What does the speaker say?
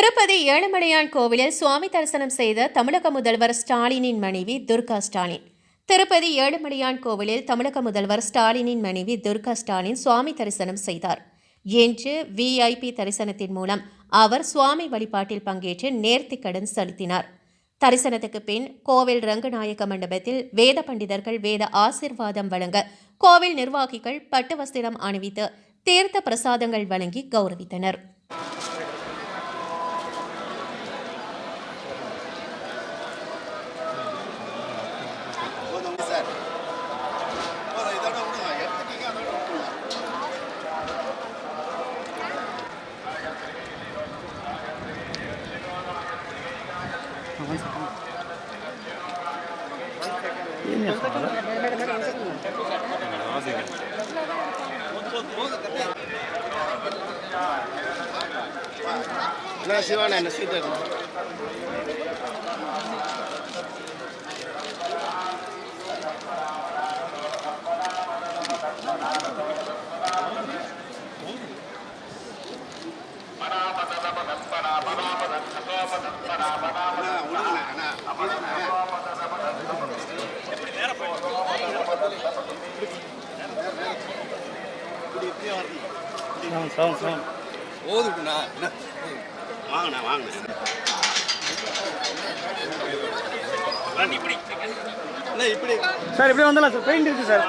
திருப்பதி ஏழுமலையான் கோவிலில் சுவாமி தரிசனம் செய்த தமிழக முதல்வர் ஸ்டாலினின் மனைவி துர்கா ஸ்டாலின். திருப்பதி ஏழுமலையான் கோவிலில் தமிழக முதல்வர் ஸ்டாலினின் மனைவி துர்கா ஸ்டாலின் சுவாமி தரிசனம் செய்தார். இன்று VIP தரிசனத்தின் மூலம் அவர் சுவாமி வழிபாட்டில் பங்கேற்று நேர்த்திக்கடன் செலுத்தினார். தரிசனத்துக்கு பின் கோவில் ரங்கநாயக மண்டபத்தில் வேத பண்டிதர்கள் வேத ஆசிர்வாதம் வழங்க கோவில் நிர்வாகிகள் பட்டு வஸ்திரம் அணிவித்து தீர்த்த பிரசாதங்கள் வழங்கி கௌரவித்தனர். Siwana na sida. ஓதுக்குண்ணா வாங்கண்ணா வாங்கண்ணா இப்படி சார் இப்படி வந்தலாம் சார் பெயிண்ட் இருக்கு சார்.